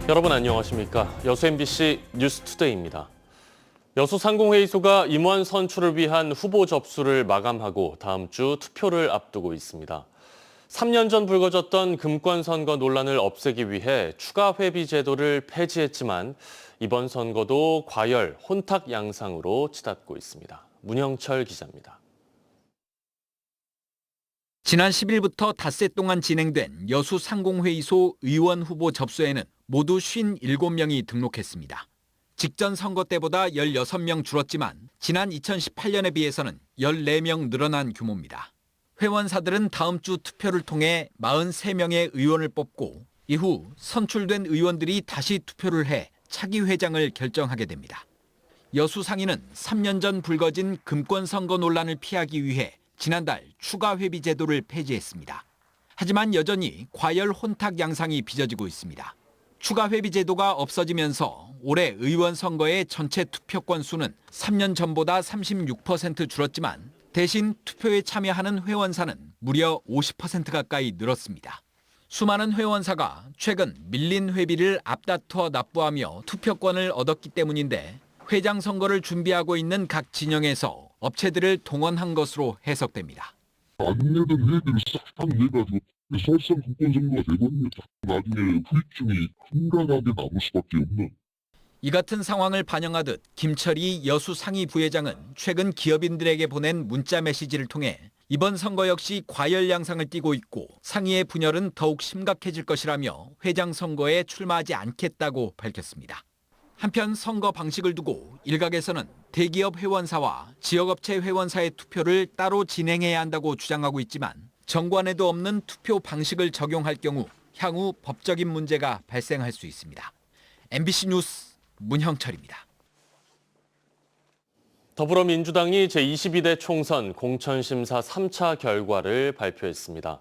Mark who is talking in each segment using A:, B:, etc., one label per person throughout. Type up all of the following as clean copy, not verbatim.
A: 여러분 안녕하십니까? 여수 MBC 뉴스투데이입니다. 여수 상공회의소가 임원 선출을 위한 후보 접수를 마감하고 다음 주 투표를 앞두고 있습니다. 3년 전 불거졌던 금권 선거 논란을 없애기 위해 추가 회비 제도를 폐지했지만 이번 선거도 과열, 혼탁 양상으로 치닫고 있습니다. 문형철 기자입니다.
B: 지난 10일부터 닷새 동안 진행된 여수 상공회의소 의원 후보 접수에는 모두 57명이 등록했습니다. 직전 선거 때보다 16명 줄었지만 지난 2018년에 비해서는 14명 늘어난 규모입니다. 회원사들은 다음 주 투표를 통해 43명의 의원을 뽑고 이후 선출된 의원들이 다시 투표를 해 차기 회장을 결정하게 됩니다. 여수 상인은 3년 전 불거진 금권 선거 논란을 피하기 위해 지난달 추가 회비 제도를 폐지했습니다. 하지만 여전히 과열 혼탁 양상이 빚어지고 있습니다. 추가 회비 제도가 없어지면서 올해 의원 선거의 전체 투표권 수는 3년 전보다 36% 줄었지만 대신 투표에 참여하는 회원사는 무려 50% 가까이 늘었습니다. 수많은 회원사가 최근 밀린 회비를 앞다투어 납부하며 투표권을 얻었기 때문인데 회장 선거를 준비하고 있는 각 진영에서 업체들을 동원한 것으로 해석됩니다.
C: 안 내던 회비를 싹 내가지고 설상 국권 선거가 되거든요. 나중에 후유증이 심각하게 남을 수밖에 없는.
B: 이 같은 상황을 반영하듯 김철희 여수 상위 부회장은 최근 기업인들에게 보낸 문자 메시지를 통해 이번 선거 역시 과열 양상을 띠고 있고 상위의 분열은 더욱 심각해질 것이라며 회장 선거에 출마하지 않겠다고 밝혔습니다. 한편 선거 방식을 두고 일각에서는 대기업 회원사와 지역업체 회원사의 투표를 따로 진행해야 한다고 주장하고 있지만 정관에도 없는 투표 방식을 적용할 경우 향후 법적인 문제가 발생할 수 있습니다. MBC 뉴스 문형철입니다.
A: 더불어민주당이 제22대 총선 공천심사 3차 결과를 발표했습니다.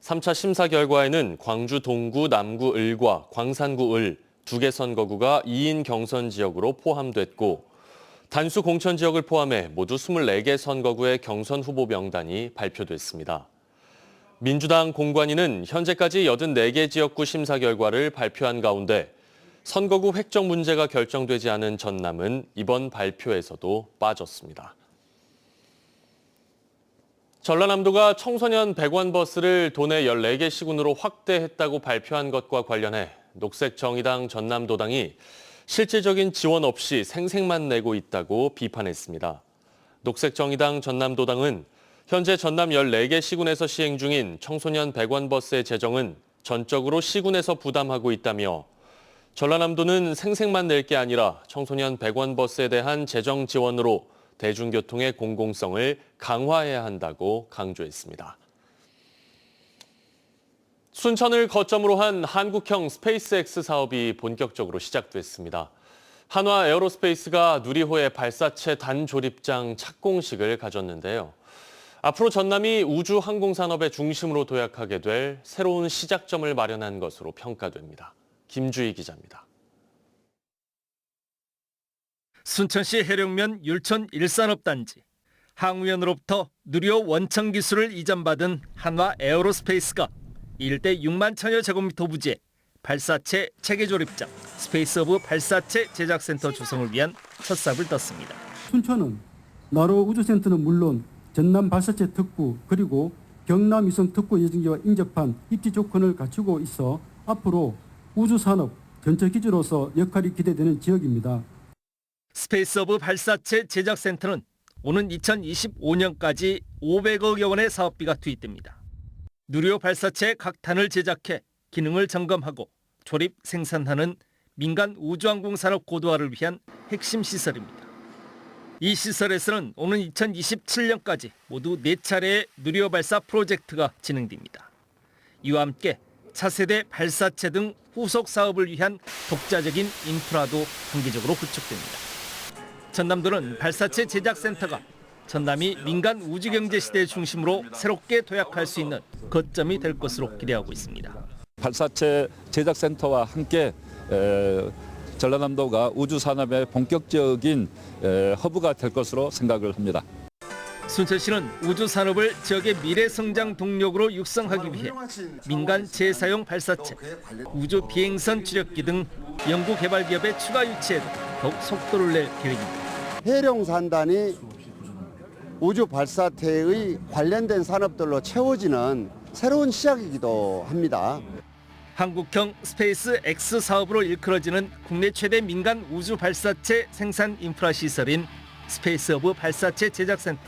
A: 3차 심사 결과에는 광주 동구, 남구 을과 광산구 을 2개 선거구가 2인 경선 지역으로 포함됐고 단수 공천 지역을 포함해 모두 24개 선거구의 경선 후보 명단이 발표됐습니다. 민주당 공관위는 현재까지 84개 지역구 심사 결과를 발표한 가운데 선거구 획정 문제가 결정되지 않은 전남은 이번 발표에서도 빠졌습니다. 전라남도가 청소년 100원 버스를 도내 14개 시군으로 확대했다고 발표한 것과 관련해 녹색정의당 전남도당이 실질적인 지원 없이 생색만 내고 있다고 비판했습니다. 녹색정의당 전남도당은 현재 전남 14개 시군에서 시행 중인 청소년 100원 버스의 재정은 전적으로 시군에서 부담하고 있다며 전라남도는 생색만 낼 게 아니라 청소년 100원 버스에 대한 재정 지원으로 대중교통의 공공성을 강화해야 한다고 강조했습니다. 순천을 거점으로 한 한국형 스페이스X 사업이 본격적으로 시작됐습니다. 한화 에어로스페이스가 누리호의 발사체 단조립장 착공식을 가졌는데요. 앞으로 전남이 우주 항공산업의 중심으로 도약하게 될 새로운 시작점을 마련한 것으로 평가됩니다. 김주희 기자입니다.
D: 순천시 해령면 율촌 일산업단지. 항우연으로부터 누리호 원천 기술을 이전받은 한화 에어로스페이스가 일대 6만 천여 제곱미터 부지에 발사체 체계조립장, 스페이스허브 발사체 제작센터 조성을 위한 첫 삽을 떴습니다.
E: 순천은 나로 우주센터는 물론 전남 발사체 특구 그리고 경남 위성 특구 예정지와 인접한 입지 조건을 갖추고 있어 앞으로 우주산업 전체 기지로서 역할이 기대되는 지역입니다.
D: 스페이스허브 발사체 제작센터는 오는 2025년까지 500억여 원의 사업비가 투입됩니다. 누리호 발사체 각 단을 제작해 기능을 점검하고 조립, 생산하는 민간 우주항공산업 고도화를 위한 핵심 시설입니다. 이 시설에서는 오는 2027년까지 모두 4차례의 누리호 발사 프로젝트가 진행됩니다. 이와 함께 차세대 발사체 등 후속 사업을 위한 독자적인 인프라도 단기적으로 구축됩니다. 전남도는 발사체 제작센터가 전남이 민간 우주경제 시대의 중심으로 새롭게 도약할 수 있는 거점이 될 것으로 기대하고 있습니다.
F: 발사체 제작센터와 함께 전라남도가 우주 산업의 본격적인 허브가 될 것으로 생각을 합니다.
D: 순천시는 우주 산업을 지역의 미래 성장 동력으로 육성하기 위해 민간 재사용 발사체, 우주 비행선 주력기 등 연구 개발 기업의 추가 유치에도 더욱 속도를 낼 계획입니다.
G: 해룡산단이 우주 발사체의 관련된 산업들로 채워지는 새로운 시작이기도 합니다.
D: 한국형 스페이스 X 사업으로 일컬어지는 국내 최대 민간 우주 발사체 생산 인프라 시설인 스페이스허브 발사체 제작센터.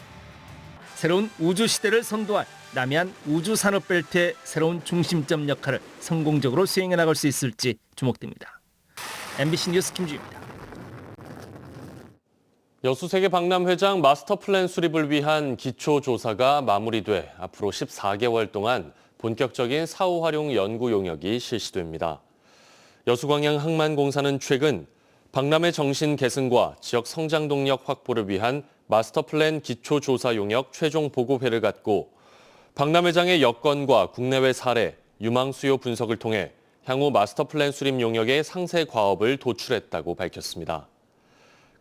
D: 새로운 우주 시대를 선도할 남해안 우주 산업 벨트의 새로운 중심점 역할을 성공적으로 수행해 나갈 수 있을지 주목됩니다. MBC 뉴스 김주입니다.
A: 여수세계 박람회장 마스터플랜 수립을 위한 기초조사가 마무리돼 앞으로 14개월 동안 본격적인 사후 활용 연구 용역이 실시됩니다. 여수광양 항만공사는 최근 박람회 정신 계승과 지역 성장 동력 확보를 위한 마스터플랜 기초조사 용역 최종 보고회를 갖고 박람회장의 여건과 국내외 사례, 유망 수요 분석을 통해 향후 마스터플랜 수립 용역의 상세 과업을 도출했다고 밝혔습니다.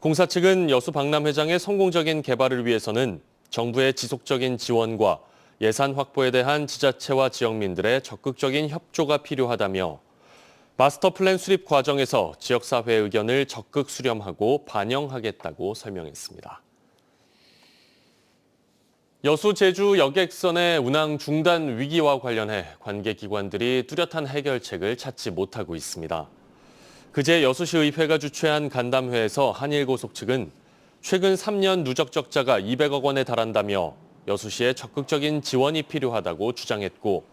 A: 공사 측은 여수 박람회장의 성공적인 개발을 위해서는 정부의 지속적인 지원과 예산 확보에 대한 지자체와 지역민들의 적극적인 협조가 필요하다며 마스터플랜 수립 과정에서 지역사회 의견을 적극 수렴하고 반영하겠다고 설명했습니다. 여수 제주 여객선의 운항 중단 위기와 관련해 관계기관들이 뚜렷한 해결책을 찾지 못하고 있습니다. 그제 여수시 의회가 주최한 간담회에서 한일고속 측은 최근 3년 누적 적자가 200억 원에 달한다며 여수시에 적극적인 지원이 필요하다고 주장했고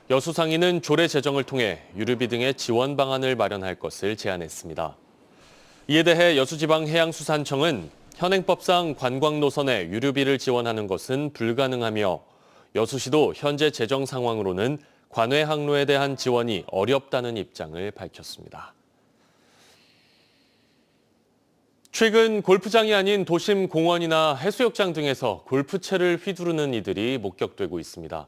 A: 여수상인은 조례 제정을 통해 유류비 등의 지원 방안을 마련할 것을 제안했습니다. 이에 대해 여수지방해양수산청은 현행법상 관광 노선에 유류비를 지원하는 것은 불가능하며 여수시도 현재 재정 상황으로는 관외 항로에 대한 지원이 어렵다는 입장을 밝혔습니다. 최근 골프장이 아닌 도심 공원이나 해수욕장 등에서 골프채를 휘두르는 이들이 목격되고 있습니다.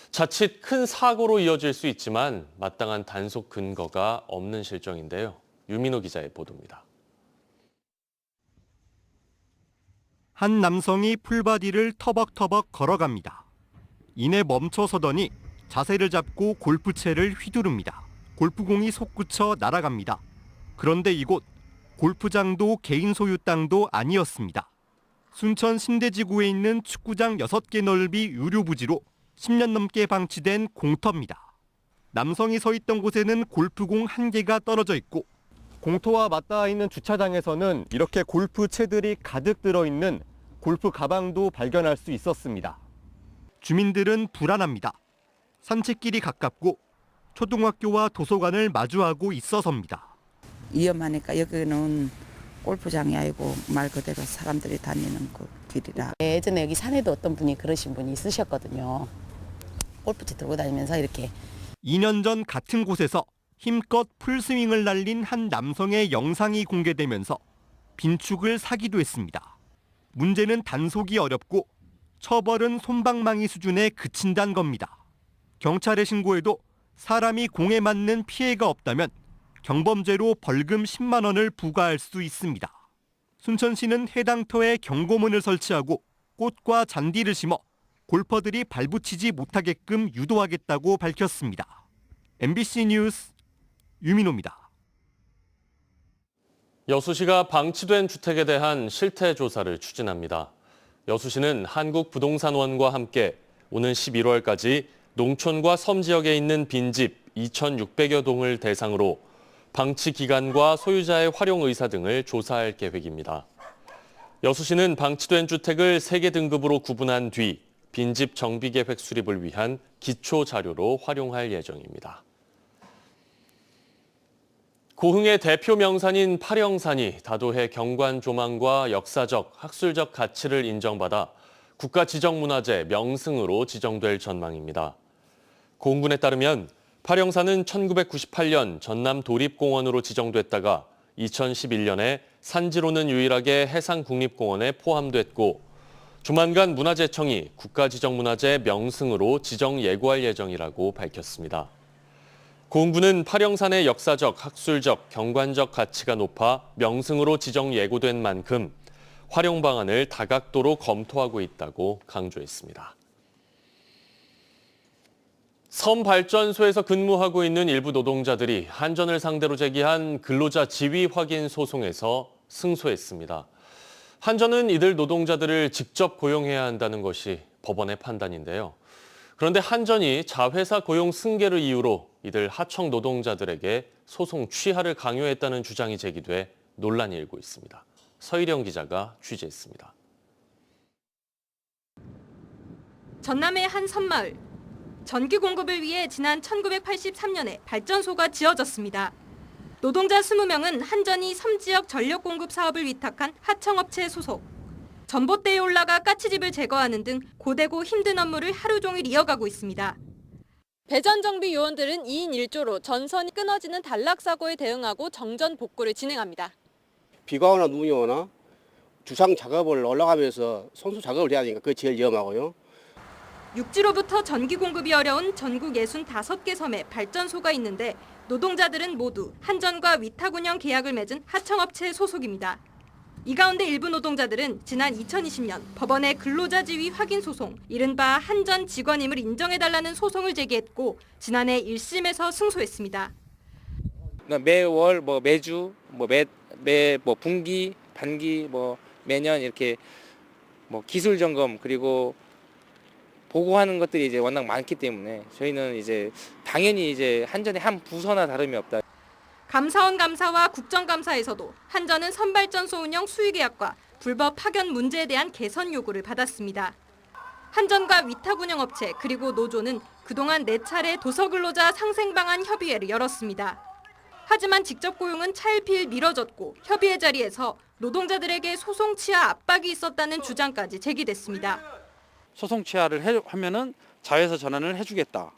A: 자칫 큰 사고로 이어질 수 있지만 마땅한 단속 근거가 없는 실정인데요. 유민호 기자의 보도입니다.
H: 한 남성이 풀바디를 터벅터벅 걸어갑니다. 이내 멈춰서더니 자세를 잡고 골프채를 휘두릅니다. 골프공이 솟구쳐 날아갑니다. 그런데 이곳 골프장도 개인 소유 땅도 아니었습니다. 순천 신대지구에 있는 축구장 6개 넓이 유료 부지로 10년 넘게 방치된 공터입니다. 남성이 서 있던 곳에는 골프공 1개가 떨어져 있고 공터와 맞닿아 있는 주차장에서는 이렇게 골프채들이 가득 들어있는 골프 가방도 발견할 수 있었습니다. 주민들은 불안합니다. 산책길이 가깝고 초등학교와 도서관을 마주하고 있어서입니다.
I: 위험하니까 여기는 골프장이 아니고 말 그대로 사람들이 다니는 그 길이라.
J: 예전에 여기 산에도 어떤 분이 그러신 분이 있으셨거든요. 골프채 들고 다니면서 이렇게.
H: 2년 전 같은 곳에서 힘껏 풀스윙을 날린 한 남성의 영상이 공개되면서 빈축을 사기도 했습니다. 문제는 단속이 어렵고 처벌은 솜방망이 수준에 그친다는 겁니다. 경찰에 신고해도 사람이 공에 맞는 피해가 없다면 경범죄로 벌금 10만 원을 부과할 수 있습니다. 순천시는 해당 터에 경고문을 설치하고 꽃과 잔디를 심어 골퍼들이 발붙이지 못하게끔 유도하겠다고 밝혔습니다. MBC 뉴스 유민호입니다.
A: 여수시가 방치된 주택에 대한 실태 조사를 추진합니다. 여수시는 한국부동산원과 함께 오는 11월까지 농촌과 섬 지역에 있는 빈집 2,600여 동을 대상으로 방치 기간과 소유자의 활용 의사 등을 조사할 계획입니다. 여수시는 방치된 주택을 3개 등급으로 구분한 뒤 빈집 정비 계획 수립을 위한 기초 자료로 활용할 예정입니다. 고흥의 대표 명산인 파령산이 다도해 경관 조망과 역사적, 학술적 가치를 인정받아 국가지정문화재 명승으로 지정될 전망입니다. 고흥군에 따르면 파령산은 1998년 전남 도립공원으로 지정됐다가 2011년에 산지로는 유일하게 해상국립공원에 포함됐고 조만간 문화재청이 국가지정문화재 명승으로 지정 예고할 예정이라고 밝혔습니다. 고흥부는 파령산의 역사적, 학술적, 경관적 가치가 높아 명승으로 지정 예고된 만큼 활용 방안을 다각도로 검토하고 있다고 강조했습니다. 섬발전소에서 근무하고 있는 일부 노동자들이 한전을 상대로 제기한 근로자 지위 확인 소송에서 승소했습니다. 한전은 이들 노동자들을 직접 고용해야 한다는 것이 법원의 판단인데요. 그런데 한전이 자회사 고용 승계를 이유로 이들 하청 노동자들에게 소송 취하를 강요했다는 주장이 제기돼 논란이 일고 있습니다. 서희령 기자가 취재했습니다.
K: 전남의 한 섬마을. 전기 공급을 위해 지난 1983년에 발전소가 지어졌습니다. 노동자 20명은 한전이 섬 지역 전력 공급 사업을 위탁한 하청업체 소속. 전봇대에 올라가 가스집을 제거하는 등 고되고 힘든 업무를 하루 종일 이어가고 있습니다.
L: 배전 정비 요원들은 2인 1조로 전선이 끊어지는 단락 사고에 대응하고 정전 복구를 진행합니다.
M: 비가 오나 눈이 오나 주상 작업을 올라가면서 손수 작업을 해야 되니까 그게 제일 위험하고요.
K: 육지로부터 전기 공급이 어려운 전국 65개 섬에 발전소가 있는데 노동자들은 모두 한전과 위탁 운영 계약을 맺은 하청업체 소속입니다. 이 가운데 일부 노동자들은 지난 2020년 법원에 근로자 지위 확인 소송, 이른바 한전 직원임을 인정해달라는 소송을 제기했고 지난해 1심에서 승소했습니다.
N: 매월, 매주, 매 분기, 반기, 매년 이렇게 기술 점검 그리고 보고하는 것들이 이제 워낙 많기 때문에 저희는 이제 당연히 이제 한전의 한 부서나 다름이 없다.
K: 감사원 감사와 국정감사에서도 한전은 선발전소 운영 수의계약과 불법 파견 문제에 대한 개선 요구를 받았습니다. 한전과 위탁 운영업체 그리고 노조는 그동안 4차례 도서근로자 상생방안 협의회를 열었습니다. 하지만 직접 고용은 차일피일 미뤄졌고 협의회 자리에서 노동자들에게 소송 취하 압박이 있었다는 주장까지 제기됐습니다.
O: 소송 취하를 하면은 자회사 전환을 해주겠다.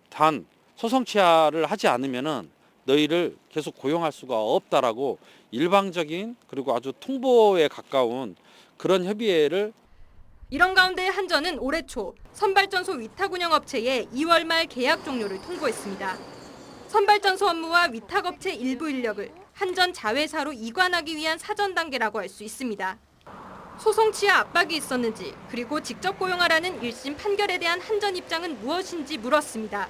O: 단 소송 취하를 하지 않으면은 너희를 계속 고용할 수가 없다라고 일방적인 그리고 아주 통보에 가까운 그런 협의회를.
K: 이런 가운데 한전은 올해 초 선발전소 위탁 운영업체에 2월 말 계약 종료를 통보했습니다. 선발전소 업무와 위탁업체 일부 인력을 한전 자회사로 이관하기 위한 사전 단계라고 할 수 있습니다. 소송 취하 압박이 있었는지 그리고 직접 고용하라는 1심 판결에 대한 한전 입장은 무엇인지 물었습니다.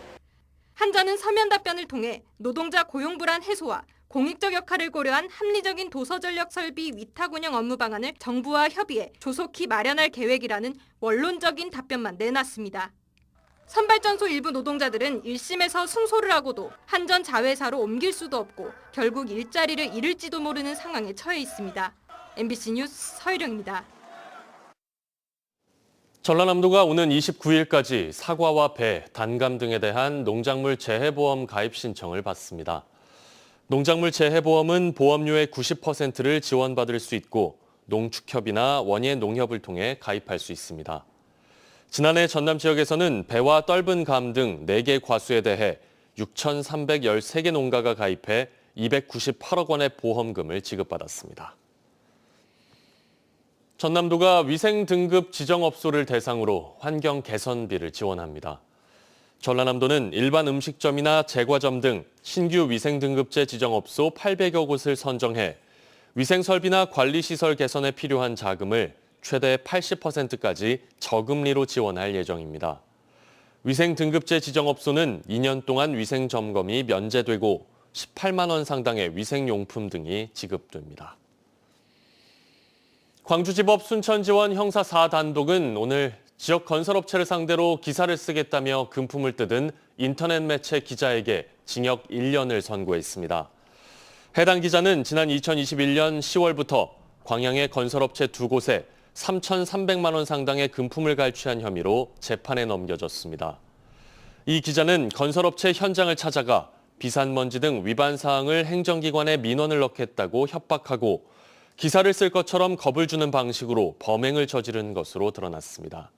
K: 한전은 서면 답변을 통해 노동자 고용 불안 해소와 공익적 역할을 고려한 합리적인 도서전력 설비 위탁 운영 업무 방안을 정부와 협의해 조속히 마련할 계획이라는 원론적인 답변만 내놨습니다. 선발전소 일부 노동자들은 1심에서 승소를 하고도 한전 자회사로 옮길 수도 없고 결국 일자리를 잃을지도 모르는 상황에 처해 있습니다. MBC 뉴스 서희령입니다.
A: 전라남도가 오는 29일까지 사과와 배, 단감 등에 대한 농작물 재해보험 가입 신청을 받습니다. 농작물 재해보험은 보험료의 90%를 지원받을 수 있고 농축협이나 원예 농협을 통해 가입할 수 있습니다. 지난해 전남 지역에서는 배와 떫은 감 등 4개 과수에 대해 6,313개 농가가 가입해 298억 원의 보험금을 지급받았습니다. 전남도가 위생 등급 지정업소를 대상으로 환경 개선비를 지원합니다. 전라남도는 일반 음식점이나 제과점 등 신규 위생 등급제 지정업소 800여 곳을 선정해 위생설비나 관리시설 개선에 필요한 자금을 최대 80%까지 저금리로 지원할 예정입니다. 위생 등급제 지정업소는 2년 동안 위생 점검이 면제되고 18만 원 상당의 위생용품 등이 지급됩니다. 광주지법 순천지원 형사 4단독은 오늘 지역 건설업체를 상대로 기사를 쓰겠다며 금품을 뜯은 인터넷 매체 기자에게 징역 1년을 선고했습니다. 해당 기자는 지난 2021년 10월부터 광양의 건설업체 2곳에 3,300만 원 상당의 금품을 갈취한 혐의로 재판에 넘겨졌습니다. 이 기자는 건설업체 현장을 찾아가 비산먼지 등 위반 사항을 행정기관에 민원을 넣겠다고 협박하고 기사를 쓸 것처럼 겁을 주는 방식으로 범행을 저지른 것으로 드러났습니다.